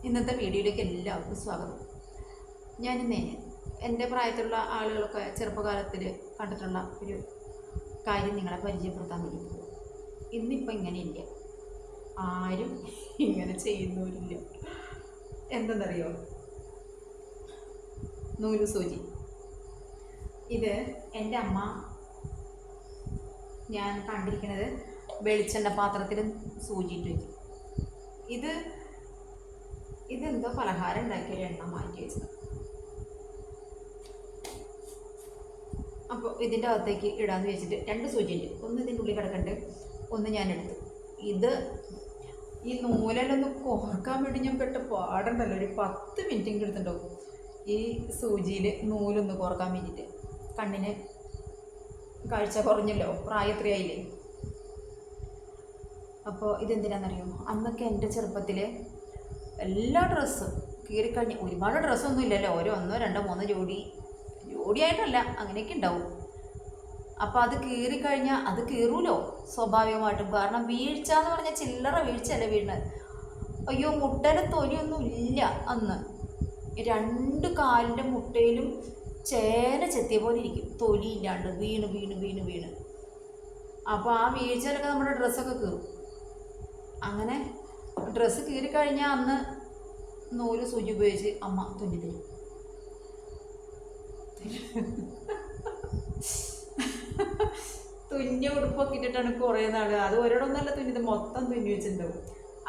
ഇന്നത്തെ വീഡിയോയിലേക്ക് എല്ലാവർക്കും സ്വാഗതം. ഞാനിന്നേ എൻ്റെ പ്രായത്തിലുള്ള ആളുകളൊക്കെ ചെറുപ്പകാലത്തിൽ കണ്ടിട്ടുള്ള ഒരു കാര്യം നിങ്ങളെ പരിചയപ്പെടുത്താൻ വേണ്ടി പോകും. ഇന്നിപ്പോൾ ഇങ്ങനെയില്ല, ആരും ഇങ്ങനെ ചെയ്യുന്നവരില്ല. എന്തെന്നറിയോ? നൂല് സൂചി. ഇത് എൻ്റെ അമ്മ ഞാൻ കണ്ടിരിക്കുന്നത് വെളിച്ചെണ്ണ പാത്രത്തിൽ സൂചിയിട്ട് വയ്ക്കും. ഇതെന്തോ പലഹാരം ഉണ്ടാക്കിയൊരു എണ്ണ മാറ്റി വെച്ചത്. അപ്പോൾ ഇതിൻ്റെ അകത്തേക്ക് ഇടാന്ന് വെച്ചിട്ട് 2 സൂചിയുണ്ട്. ഒന്ന് ഇതിൻ്റെ ഉള്ളിൽ കിടക്കണ്ട്, ഒന്ന് ഞാൻ എടുത്തു. ഈ നൂലിലൊന്ന് കോർക്കാൻ വേണ്ടി ഞാൻ പെട്ട പാടുണ്ടല്ലോ. ഒരു 10 മിനിറ്റ് എടുത്തിട്ടുണ്ടാവും ഈ സൂചിയിൽ നൂലൊന്ന് കോർക്കാൻ വേണ്ടിയിട്ട്. കണ്ണിന് കാഴ്ച കുറഞ്ഞല്ലോ, പ്രായത്രയായില്ലേ. അപ്പോൾ ഇതെന്തിനാണെന്നറിയോ? അന്നൊക്കെ എൻ്റെ ചെറുപ്പത്തിൽ എല്ലാ ഡ്രസ്സും കീറിക്കഴിഞ്ഞ്, ഒരുപാട് ഡ്രസ്സൊന്നും ഇല്ലല്ലോ, ഓരോ 1, 2, 3 ജോഡിയായിട്ടല്ല, അങ്ങനെയൊക്കെ ഉണ്ടാവും. അപ്പോൾ അത് കീറിക്കഴിഞ്ഞാൽ അത് കീറൂലോ സ്വാഭാവികമായിട്ടും. കാരണം വീഴ്ച എന്ന് പറഞ്ഞാൽ ചില്ലറ വീഴ്ചയല്ല വീഴുന്നത്. അയ്യോ, മുട്ടയുടെ തൊലിയൊന്നും ഇല്ല അന്ന്. 2 കാലിൻ്റെ മുട്ടയിലും ചേന ചെത്തിയ പോലെ ഇരിക്കും, തൊലി ഇല്ലാണ്ട് വീണ് വീണ് വീണ് വീണ്. അപ്പോൾ ആ വീഴ്ചയിലൊക്കെ നമ്മുടെ ഡ്രസ്സൊക്കെ കീറും. അങ്ങനെ ഡ്രസ്സ് കീറിക്കഴിഞ്ഞാൽ അന്ന് നൂല് സൂചി ഉപയോഗിച്ച് അമ്മ തുന്നി തരും. തുന്നിയ ഉടുപ്പൊക്കെ ഇട്ടിട്ടാണ് കുറേ നാൾ, അത് ഒരിടമൊന്നല്ല തുന്നിയത്, മൊത്തം തുന്നി വെച്ചിട്ടുണ്ടാവും.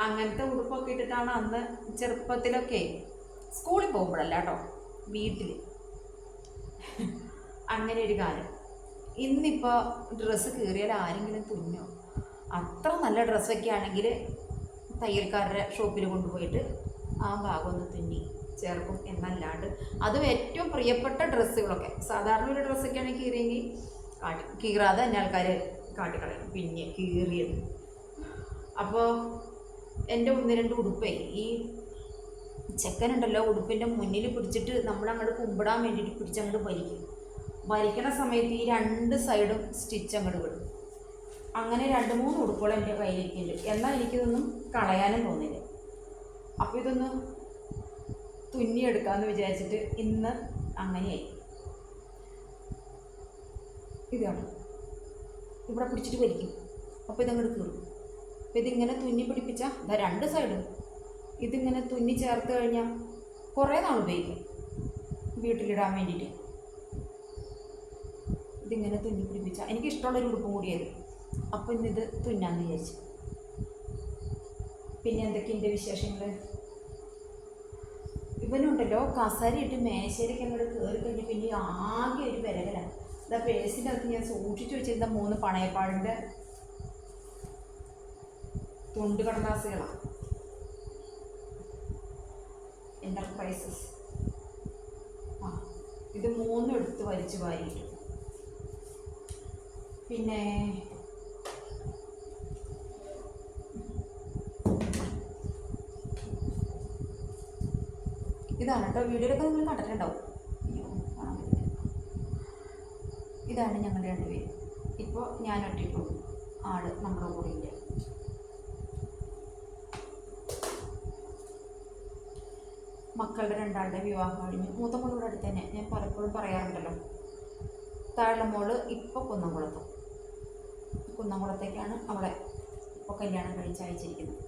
അങ്ങനത്തെ ഉടുപ്പൊക്കെ ഇട്ടിട്ടാണ് അന്ന് ചെറുപ്പത്തിലൊക്കെ, സ്കൂളിൽ പോകുമ്പോഴല്ല കേട്ടോ, വീട്ടിൽ. അങ്ങനെ ഒരു കാലം. ഇന്നിപ്പോൾ ഡ്രസ്സ് കീറിയാൽ ആരെങ്കിലും തുന്നോ? അത്ര നല്ല ഡ്രസ്സൊക്കെ ആണെങ്കിൽ തയ്യൽക്കാരുടെ ഷോപ്പിൽ കൊണ്ടുപോയിട്ട് ആ ഭാഗം ഒന്ന് തുന്നി ചേർക്കും എന്നല്ലാണ്ട്. അതും ഏറ്റവും പ്രിയപ്പെട്ട ഡ്രസ്സുകളൊക്കെ, സാധാരണ ഒരു ഡ്രസ്സൊക്കെ ആണെങ്കിൽ കീറിയെങ്കിൽ കീറാതെ തന്നെ ആൾക്കാർ കാട്ടിക്കളയും, പിന്നെ കീറിയത്. അപ്പോൾ എൻ്റെ 1-2 ഉടുപ്പേ ഈ ചെക്കനുണ്ടല്ലോ, ഉടുപ്പിൻ്റെ മുന്നിൽ പിടിച്ചിട്ട് നമ്മളങ്ങോട്ട് കുമ്പിടാൻ വേണ്ടിയിട്ട് പിടിച്ചങ്ങോട്ട് വലിക്കണ സമയത്ത് ഈ 2 സൈഡും സ്റ്റിച്ച് അങ്ങോട്ട് വിടും. അങ്ങനെ 2-3 ഉടുപ്പുകൾ എൻ്റെ കയ്യിലിരിക്കുന്നുണ്ട്. എന്നാൽ എനിക്കിതൊന്നും കളയാനും തോന്നില്ല. അപ്പോൾ ഇതൊന്ന് തുന്നിയെടുക്കാമെന്ന് വിചാരിച്ചിട്ട് ഇന്ന് അങ്ങനെയായി. ഇതാണ് ഇവിടെ പിടിച്ചിട്ട് വലിക്കും, അപ്പോൾ ഇതങ്ങോട്ട് കീറും. അപ്പോൾ ഇതിങ്ങനെ തുന്നി പിടിപ്പിച്ചാൽ 2 സൈഡും ഇതിങ്ങനെ തുന്നി ചേർത്ത് കഴിഞ്ഞാൽ കുറേ നാൾ ഉപയോഗിക്കും വീട്ടിലിടാൻ വേണ്ടിയിട്ട്. ഇതിങ്ങനെ തുന്നി പിടിപ്പിച്ചാൽ എനിക്കിഷ്ടമുള്ളൊരു ഉടുപ്പും കൂടിയത്. അപ്പോൾ ഇന്നിത് തുന്നാന്ന് വിചാരിച്ചു. പിന്നെ എന്തൊക്കെയുണ്ട് വിശേഷങ്ങൾ? ഇവനുണ്ടല്ലോ, കസരയിട്ട് മേശയിലേക്ക് അങ്ങോട്ട് കയറി കഴിഞ്ഞ് പിന്നെ ആകെ ഒരു വിരകലാണ്. ഇതാ പേഴ്സിൻ്റെ അകത്ത് ഞാൻ സൂക്ഷിച്ചു വെച്ചിരുന്ന 3 പണയപ്പാടിൻ്റെ തുണ്ട് കടലാസുകളാണ്, എൻ്റർപ്രൈസസ്. ഇത് 3 എടുത്ത് വലിച്ചു വാരിയിട്ടു. പിന്നെ ഇതാണ് കേട്ടോ, വീഡിയോയിലൊക്കെ നിങ്ങൾ കണ്ടിട്ടുണ്ടാവും. ഇതാണ് ഞങ്ങൾ 2 പേരും. ഇപ്പോൾ ഞാൻ ഒറ്റയ്ക്കുള്ളൂ, ആള് നമ്മുടെ കൂടെ ഇല്ല. മക്കളുടെ 2 വിവാഹം കഴിഞ്ഞു. മൂത്ത മോളോട് അടുത്ത് തന്നെ. ഞാൻ പലപ്പോഴും പറയാറുണ്ടല്ലോ, താഴെ മോള് ഇപ്പോൾ കുന്നംകുളത്തേക്കാണ് അവളെ ഇപ്പോൾ കല്യാണം കഴിച്ച് അയച്ചിരിക്കുന്നത്.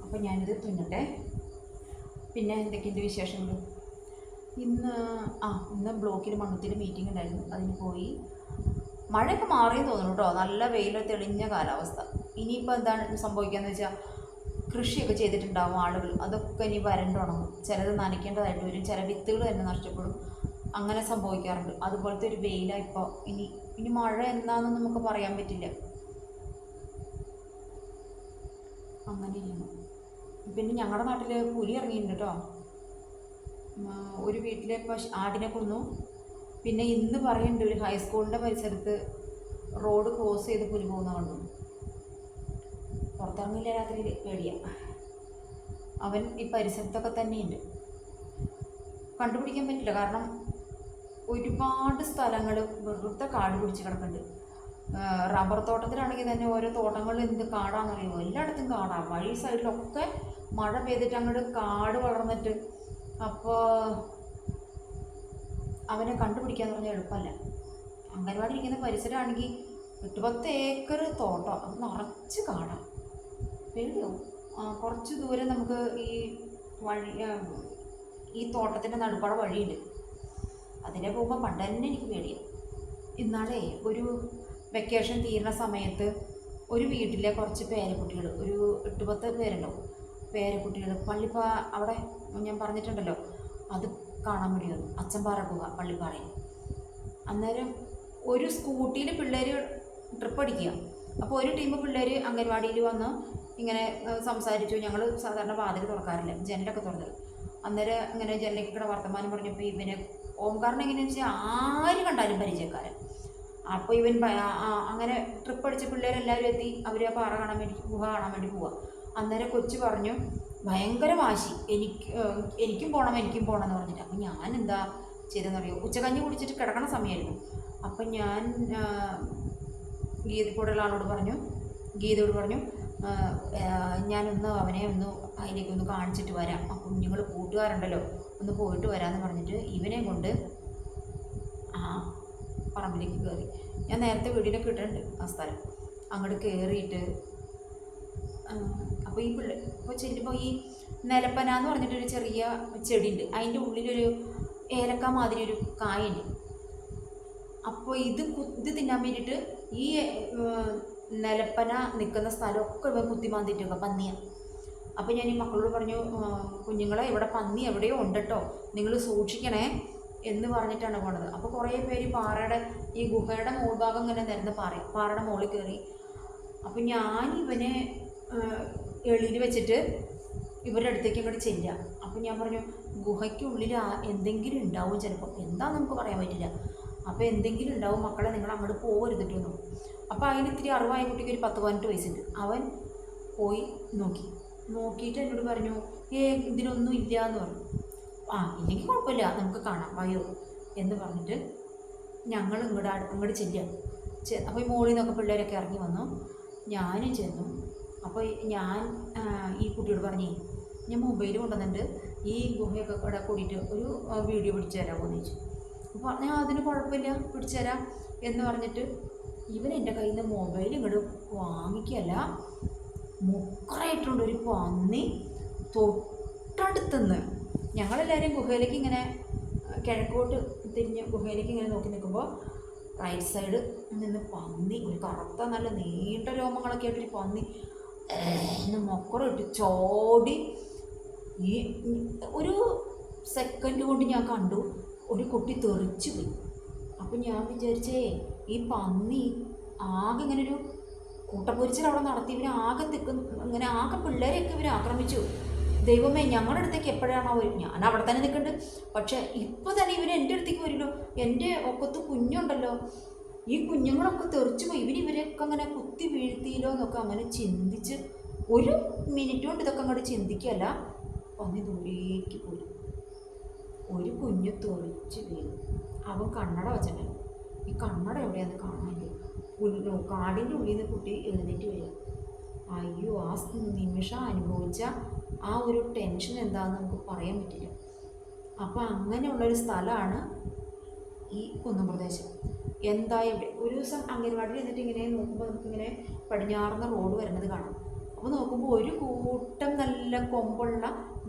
അപ്പോൾ ഞാനിത് തുന്നട്ടെ. പിന്നെ എന്തൊക്കെയുണ്ട് വിശേഷങ്ങൾ? ഇന്ന് ബ്ലോക്കിൽ മണ്ണുത്തിയിൽ മീറ്റിംഗ് ഉണ്ടായിരുന്നു, അതിന് പോയി. മഴയൊക്കെ മാറിയെന്ന് തോന്നുന്നു കേട്ടോ, നല്ല വെയിൽ തെളിഞ്ഞ കാലാവസ്ഥ. ഇനിയിപ്പോൾ എന്താണ് സംഭവിക്കുകയെന്ന് വെച്ചാൽ, കൃഷിയൊക്കെ ചെയ്തിട്ടുണ്ടാവും ആളുകൾ, അതൊക്കെ ഇനി വരണ്ടുണങ്ങും. ചിലത് നനയ്ക്കേണ്ടതായിട്ട് വരും, ചില വിത്തുകൾ തന്നെ നഷ്ടപ്പെടും. അങ്ങനെ സംഭവിക്കാറുണ്ട്. അതുപോലത്തെ ഒരു വെയിലാണ് ഇപ്പോൾ. ഇനി മഴ എന്താണെന്ന് നമുക്ക് പറയാൻ പറ്റില്ല. അങ്ങനെയാണ്. പിന്നെ ഞങ്ങളുടെ നാട്ടിൽ പുലി ഇറങ്ങിയിട്ടുണ്ട് കേട്ടോ. ഒരു വീട്ടിലെ ആടിനെ കൊന്നു. പിന്നെ ഇന്ന് പറയുന്നുണ്ട് ഒരു ഹൈസ്കൂളിൻ്റെ പരിസരത്ത് റോഡ് ക്രോസ് ചെയ്ത് പുലി പോകുന്ന കണ്ടു. പുറത്തിറങ്ങില്ല, രാത്രിയിൽ പേടിയാണ്. അവൻ ഈ പരിസരത്തൊക്കെ തന്നെയുണ്ട്. കണ്ടുപിടിക്കാൻ പറ്റില്ല, കാരണം ഒരുപാട് സ്ഥലങ്ങൾ വെറുതെ കാട് പിടിച്ച് കിടക്കുന്നുണ്ട്. റബ്ബർ തോട്ടത്തിലാണെങ്കിൽ തന്നെ ഓരോ തോട്ടങ്ങളിൽ എന്ത് കാടാണെന്നറിയുമോ, എല്ലായിടത്തും കാടാണ്. വഴി സൈഡിലൊക്കെ മഴ പെയ്തിട്ട് അങ്ങോട്ട് കാട് വളർന്നിട്ട്. അപ്പോൾ അവനെ കണ്ടുപിടിക്കാന്ന് പറഞ്ഞാൽ എളുപ്പമല്ല. അംഗൻവാടി ഇരിക്കുന്ന പരിസരമാണെങ്കിൽ 8-10 ഏക്കർ തോട്ടം, അത് നിറച്ച് കാടാണ്. പേടിയാവും. കുറച്ച് ദൂരം നമുക്ക് ഈ വഴി, ഈ തോട്ടത്തിൻ്റെ നടുപ്പാടെ വഴിയുണ്ട്, അതിനെ പോകുമ്പോൾ പണ്ട് തന്നെ എനിക്ക് പേടിയാവും. ഇന്നാളേ ഒരു വെക്കേഷൻ തീരുന്ന സമയത്ത് ഒരു വീട്ടിലെ കുറച്ച് പേരക്കുട്ടികൾ, ഒരു 8-10 പേരുണ്ടാവും, പേരക്കുട്ടികൾ പള്ളിപ്പാ അവിടെ ഞാൻ പറഞ്ഞിട്ടുണ്ടല്ലോ, അത് കാണാൻ വേണ്ടി വന്നു. അച്ചൻപാറ ഗുഹ പള്ളിപ്പാറയിൽ. അന്നേരം ഒരു സ്കൂട്ടിയിൽ പിള്ളേർ ട്രിപ്പ് അടിക്കുക. അപ്പോൾ ഒരു ടീം പിള്ളേർ അംഗൻവാടിയിൽ വന്ന് ഇങ്ങനെ സംസാരിച്ചു. ഞങ്ങൾ സാധാരണ വാതിൽ തുറക്കാറില്ല, ജനലൊക്കെ തുറന്നത്. അന്നേരം ഇങ്ങനെ ജനലിലേക്ക് കൂടെ വർത്തമാനം പറഞ്ഞപ്പോൾ ഇവന് ഓംകാരൻ എങ്ങനെയാണെന്ന് വെച്ചാൽ ആര് കണ്ടാലും പരിചയക്കാരൻ. അപ്പോൾ ഇവൻ അങ്ങനെ ട്രിപ്പ് അടിച്ച പിള്ളേരെല്ലാവരും എത്തി. അവർ ആ പാറ കാണാൻ വേണ്ടി, ഗുഹ കാണാൻ വേണ്ടി പോവുക. അന്നേരം കൊച്ചു പറഞ്ഞു, ഭയങ്കര വാശി, എനിക്കും പോകണം എന്ന് പറഞ്ഞിട്ട്. അപ്പം ഞാൻ എന്താ ചെയ്തെന്നറിയോ, ഉച്ചകഞ്ഞി കുടിച്ചിട്ട് കിടക്കണ സമയമായിരുന്നു. അപ്പം ഞാൻ ഗീതയോടുള്ള ആളോട് പറഞ്ഞു, ഞാനൊന്ന് അവനെ ഒന്ന് അതിലേക്കൊന്ന് കാണിച്ചിട്ട് വരാം, ആ കുഞ്ഞുങ്ങൾ കൂട്ടുകാരുണ്ടല്ലോ, ഒന്ന് പോയിട്ട് വരാമെന്ന് പറഞ്ഞിട്ട് ഇവനെ കൊണ്ട് ആ പറമ്പിലേക്ക് കയറി. ഞാൻ നേരത്തെ വീടിനൊക്കെ ഇട്ടിട്ടുണ്ട് ആ സ്ഥലം. അങ്ങോട്ട് കയറിയിട്ട് അപ്പോൾ ഇപ്പോൾ ചെല്ലുമ്പോൾ ഈ നിലപ്പന എന്ന് പറഞ്ഞിട്ടൊരു ചെറിയ ചെടി ഉണ്ട്, അതിൻ്റെ ഉള്ളിലൊരു ഏലക്ക മാതിരി ഒരു കായുണ്ട്. അപ്പോൾ ഇത് തിന്നാൻ വേണ്ടിയിട്ട് ഈ നിലപ്പന നിൽക്കുന്ന സ്ഥലമൊക്കെ ഇവ കുത്തിമാന്തിട്ടൊക്കെ പന്നിയാണ്. അപ്പോൾ ഞാൻ ഈ മക്കളോട് പറഞ്ഞു, കുഞ്ഞുങ്ങളെ ഇവിടെ പന്നി എവിടെയോ ഉണ്ട് കേട്ടോ, നിങ്ങൾ സൂക്ഷിക്കണേ എന്ന് പറഞ്ഞിട്ടാണ് പോണത്. അപ്പോൾ കുറേ പേര് പാറയുടെ ഈ ഗുഹയുടെ മുകൾഭാഗം ഇങ്ങനെ നിരന്ന് പാറയുടെ മുകളിൽ കയറി. അപ്പോൾ ഞാൻ ഇവനെ എളിയിൽ വെച്ചിട്ട് ഇവരുടെ അടുത്തേക്ക് അങ്ങോട്ട് ചെല്ലുക. അപ്പം ഞാൻ പറഞ്ഞു, ഗുഹയ്ക്കുള്ളിൽ എന്തെങ്കിലും ഉണ്ടാവും, ചിലപ്പോൾ എന്താണെന്ന് നമുക്ക് പറയാൻ പറ്റില്ല. അപ്പോൾ എന്തെങ്കിലും ഉണ്ടാവും മക്കളെ, നിങ്ങൾ അങ്ങോട്ട് പോകരുതിട്ടൊന്നു. അപ്പോൾ അതിന് ഇത്തിരി അറിവായ കുട്ടിക്ക് ഒരു 10-18 വയസ്സുണ്ട്. അവൻ പോയി നോക്കിയിട്ട് എന്നോട് പറഞ്ഞു, ഇതിനൊന്നും ഇല്ല എന്ന് പറഞ്ഞു. ഇല്ലെങ്കിൽ കുഴപ്പമില്ല, നമുക്ക് കാണാം വയോ എന്ന് പറഞ്ഞിട്ട് ഞങ്ങൾ അങ്ങോട്ട് ചെല്ലുക. അപ്പോൾ ഈ മോളിൽ നിന്നൊക്കെ പിള്ളേരൊക്കെ ഇറങ്ങി വന്നു, ഞാനും ചെന്നു. അപ്പോൾ ഞാൻ ഈ കുട്ടിയോട് പറഞ്ഞേ, ഞാൻ മൊബൈൽ കൊണ്ടുവന്നിട്ട് ഈ ഗുഹയൊക്കെ കൂടെ കൂടിയിട്ട് ഒരു വീഡിയോ പിടിച്ചു തരാമോ എന്ന് ചോദിച്ചു. അപ്പോൾ പറഞ്ഞാൽ അതിന് കുഴപ്പമില്ല, പിടിച്ചു തരാം എന്ന് പറഞ്ഞിട്ട് ഇവൻ എൻ്റെ കയ്യിൽ നിന്ന് മൊബൈൽ ഇങ്ങോട്ട് വാങ്ങിക്കല്ല, മുക്കറായിട്ടുണ്ട് ഒരു പന്നി തൊട്ടടുത്തുനിന്ന്. ഞങ്ങളെല്ലാവരും ഗുഹയിലേക്ക് ഇങ്ങനെ കിഴക്കോട്ട് തിരിഞ്ഞ് ഗുഹയിലേക്ക് ഇങ്ങനെ നോക്കി നിൽക്കുമ്പോൾ റൈറ്റ് സൈഡ് നിന്ന് പന്നി, ഒരു കറുത്ത നല്ല നീണ്ട രോമങ്ങളൊക്കെ ആയിട്ടൊരു പന്നി മൊക്കറിട്ട് ചോടി. ഈ ഒരു സെക്കൻഡ് കൊണ്ട് ഞാൻ കണ്ടു ഒരു കുട്ടി തെറിച്ചു പോയി. അപ്പം ഞാൻ വിചാരിച്ചേ, ഈ പന്നി ആകെ ഇങ്ങനെ ഒരു കൂട്ടപ്പൊരിച്ചിൽ അവിടെ നടത്തി, ഇവരെ ആകെ ഇങ്ങനെ ആകെ പിള്ളേരെയൊക്കെ ഇവർ ആക്രമിച്ചു. ദൈവമേ, ഞങ്ങളുടെ അടുത്തേക്ക് എപ്പോഴാണോ വരും, ഞാൻ അവിടെ തന്നെ നിൽക്കുന്നുണ്ട്. പക്ഷേ ഇപ്പോൾ തന്നെ ഇവർ എൻ്റെ അടുത്തേക്ക് വരുമല്ലോ, എൻ്റെ ഒക്കത്ത് കുഞ്ഞുണ്ടല്ലോ, ഈ കുഞ്ഞുങ്ങളൊക്കെ തെറിച്ചു പോയി, ഇവരെയൊക്കെ അങ്ങനെ കുത്തി വീഴ്ത്തിയില്ലോ എന്നൊക്കെ അങ്ങനെ ചിന്തിച്ച് ഒരു മിനിറ്റ് കൊണ്ട് ഇതൊക്കെ അങ്ങോട്ട് ചിന്തിക്കുകയല്ല, പന്നി ദൂരേക്ക് പോയി. ഒരു കുഞ്ഞ് തെറിച്ച് വീണു. അവൻ കണ്ണട വെച്ചിട്ടുണ്ട്. ഈ കണ്ണട എവിടെയാണെന്ന് കാണാനില്ല. കാടിൻ്റെ ഉള്ളിൽ നിന്ന് കുട്ടി എഴുന്നേറ്റ് വരിക. അയ്യോ, ആ നിമിഷം അനുഭവിച്ച ആ ഒരു ടെൻഷൻ എന്താണെന്ന് നമുക്ക് പറയാൻ പറ്റില്ല. അപ്പോൾ അങ്ങനെയുള്ളൊരു സ്ഥലമാണ് ഈ കുന്നംപ്രദേശം. ഇവിടെ ഒരു ദിവസം അംഗൻവാടിയിൽ എന്നിട്ട് ഇങ്ങനെ നോക്കുമ്പോൾ നമുക്കിങ്ങനെ പടിഞ്ഞാറുന്ന റോഡ് വരുന്നത് കാണാം. അപ്പോൾ നോക്കുമ്പോൾ ഒരു കൂട്ടം നല്ല കൊമ്പുള്ള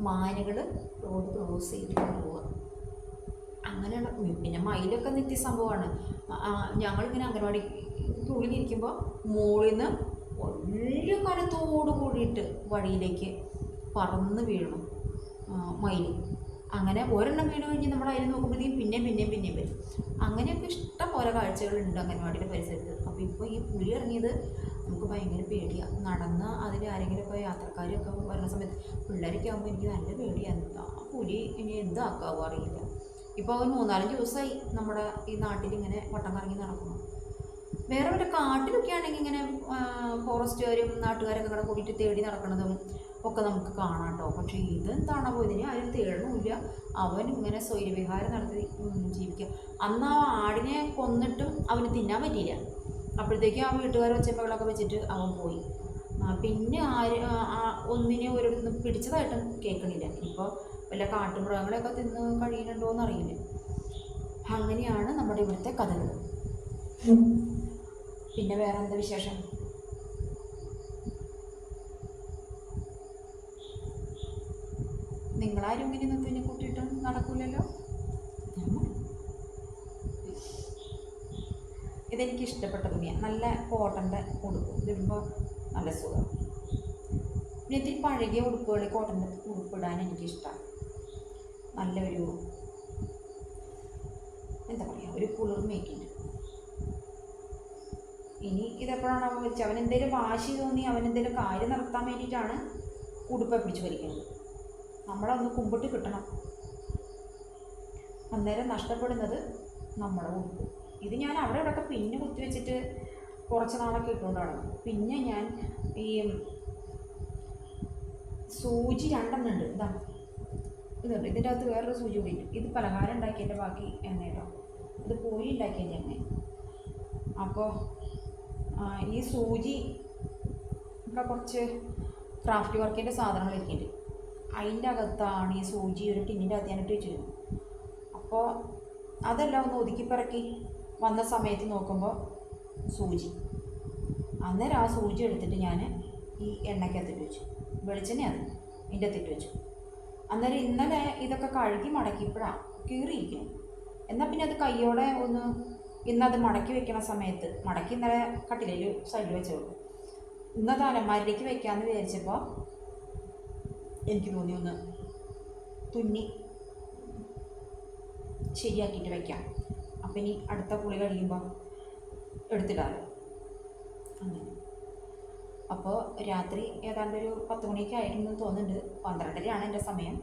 മാനുകൾ റോഡ് ക്രോസ് ചെയ്തിട്ട് പോവുക. അങ്ങനെയുള്ള പിന്നെ മയിലൊക്കെ നിത്യസംഭവമാണ്. ഞങ്ങളിങ്ങനെ അംഗൻവാടിക്കുള്ളിലിരിക്കുമ്പോൾ മുകളിൽ നിന്ന് വലിയ കനത്തോട് കൂടിയിട്ട് വഴിയിലേക്ക് പറന്ന് വീഴണം മയിൽ. അങ്ങനെ ഒരെണ്ണം വീണ് കഴിഞ്ഞ് നമ്മൾ അതിൽ നോക്കുമ്പോഴത്തേക്കും പിന്നെയും വരും. അങ്ങനെയൊക്കെ ഇഷ്ടം പോലെ കാഴ്ചകളുണ്ട് അംഗൻവാടിയുടെ പരിസരത്ത്. അപ്പോൾ ഇപ്പോൾ ഈ പുലി ഇറങ്ങിയത് നമുക്ക് ഭയങ്കര പേടിയാണ്. നടന്ന് അതിൽ ആരെങ്കിലുമൊക്കെ യാത്രക്കാരൊക്കെ വരുന്ന സമയത്ത് പിള്ളേരൊക്കെ ആകുമ്പോൾ എനിക്ക് നല്ല പേടിയാണ്. ആ പുലി ഇനി എന്താക്കാവോ അറിയില്ല. ഇപ്പോൾ അവൻ 3-4 ദിവസമായി നമ്മുടെ ഈ നാട്ടിലിങ്ങനെ വട്ടം കറങ്ങി നടക്കുന്നു. വേറെ വല്ല കാട്ടിലൊക്കെ ആണെങ്കിൽ ഇങ്ങനെ ഫോറസ്റ്റുകാരും നാട്ടുകാരൊക്കെ കൂടെ കൂടിയിട്ട് തേടി നടക്കുന്നതും ഒക്കെ നമുക്ക് കാണാം കേട്ടോ. പക്ഷേ ഇതെന്താണോ ഇതിനെ ആരും തേടണമില്ല, അവൻ ഇങ്ങനെ സ്വൈരവിഹാരം നടത്തി ജീവിക്കുക. അന്ന് ആ ആടിനെ കൊന്നിട്ടും അവന് തിന്നാൻ പറ്റിയില്ല. അപ്പോഴത്തേക്കും ആ വീട്ടുകാർ ഒച്ചപ്പകളൊക്കെ വെച്ചിട്ട് അവൻ പോയി. പിന്നെ ആര് ഒന്നിനെ ഒരിടത്തുനിന്ന് പിടിച്ചതായിട്ടും കേൾക്കണില്ല. ഇപ്പോൾ വല്ല കാട്ടുമൃഗങ്ങളെയൊക്കെ തിന്ന് കഴിയുന്നുണ്ടോ എന്നറിയില്ല. അങ്ങനെയാണ് നമ്മുടെ ഇവിടുത്തെ കഥകൾ. പിന്നെ വേറെ എന്താ വിശേഷം? നിങ്ങളാരും ഇങ്ങനെ തുന്നി കൂട്ടിയിട്ടും നടക്കൂലല്ലോ. ഇതെനിക്ക് ഇഷ്ടപ്പെട്ട തുണിയാണ്. നല്ല കോട്ടൻ്റെ ഉടുപ്പ് ഇതിടുമ്പോൾ നല്ല സുഖം. പിന്നെ ഇത്തിരി പഴകിയ ഉടുപ്പുകൾ, കോട്ടൻ്റെ ഉടുപ്പിടാൻ എനിക്കിഷ്ടമാണ്. നല്ലൊരു എന്താ പറയുക, ഒരു കുളിർമയൊക്കെയുണ്ട്. ഇനി ഇതെപ്പോഴാണ് അവൻ വെച്ച് അവനെന്തേലും വാശി തോന്നി അവനെന്തേലും കാര്യം നടത്താൻ വേണ്ടിയിട്ടാണ് ഉടുപ്പെ പിടിച്ച് വലിക്കുന്നത്. നമ്മളൊന്ന് കുമ്പിട്ട് കിട്ടണം. അന്നേരം നഷ്ടപ്പെടുന്നത് നമ്മുടെ ഉടുപ്പ്. ഇത് ഞാൻ അവിടെ ഇവിടെയൊക്കെ പിന്നെ കുത്തി വെച്ചിട്ട് കുറച്ച് നാളൊക്കെ ഇട്ടുകൊണ്ടാണ്. പിന്നെ ഞാൻ ഈ സൂചി 2 ഉണ്ട്. ഇതാണ് ഇതുണ്ട്. ഇതിൻ്റെ അകത്ത് വേറൊരു സൂചി കൂടി ഉണ്ട്. ഇത് പലഹാരം ഉണ്ടാക്കിയതിൻ്റെ ബാക്കി എണ്ണ കേട്ടോ. ഇത് പൂരി ഉണ്ടാക്കിയതിൻ്റെ എണ്ണ. അപ്പോൾ ഈ സൂചി ഇവിടെ കുറച്ച് ക്രാഫ്റ്റ് വർക്കിൻ്റെ സാധനങ്ങൾ ഇരിക്കുന്നുണ്ട്. അതിൻ്റെ അകത്താണ് ഈ സൂചി ഒരു ടിന്നിൻ്റെ അകത്ത് ഞാനിട്ട് വെച്ചിരുന്നു. അപ്പോൾ അതെല്ലാം ഒന്ന് ഒതുക്കിപ്പിറക്കി വന്ന സമയത്ത് നോക്കുമ്പോൾ സൂചി. അന്നേരം ആ സൂചി എടുത്തിട്ട് ഞാൻ ഈ എണ്ണയ്ക്കകത്തിട്ട് വെച്ചു. വെളിച്ചെണ്ണയാണ് ഇതിൻ്റെ അകത്തിട്ട് വെച്ചു. അന്നേരം ഇന്നലെ ഇതൊക്കെ കഴുകി മടക്കിയപ്പോഴാണ് കീറിയിരിക്കുന്നു. എന്നാൽ പിന്നെ അത് കയ്യോടെ ഒന്ന് ഇന്നത് മടക്കി വെക്കണ സമയത്ത് മടക്കി ഇന്നലെ കട്ടിലയിൽ സൈഡിൽ വെച്ചോളൂ. ഇന്നത് അലമാരിലേക്ക് വെക്കാമെന്ന് വിചാരിച്ചപ്പോൾ എനിക്ക് തോന്നി ഒന്ന് തുന്നി ശരിയാക്കിയിട്ട് വയ്ക്കാം. അപ്പം ഇനി അടുത്ത കുളി കഴിയുമ്പോൾ എടുത്തിടാമല്ലോ. അങ്ങനെ അപ്പോൾ രാത്രി ഏതാണ്ട് ഒരു 10 മണിയൊക്കെ ആയിരുന്നു തോന്നുന്നുണ്ട്. 12:30 എൻ്റെ സമയം.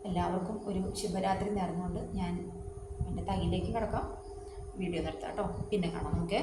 എല്ലാവർക്കും ഒരു ശുഭരാത്രി നേർന്നുകൊണ്ട് ഞാൻ എൻ്റെ തയ്യിലേക്ക് കിടക്കാം. വീഡിയോ നിർത്താം കേട്ടോ. പിന്നെ കാണാം നമുക്ക്.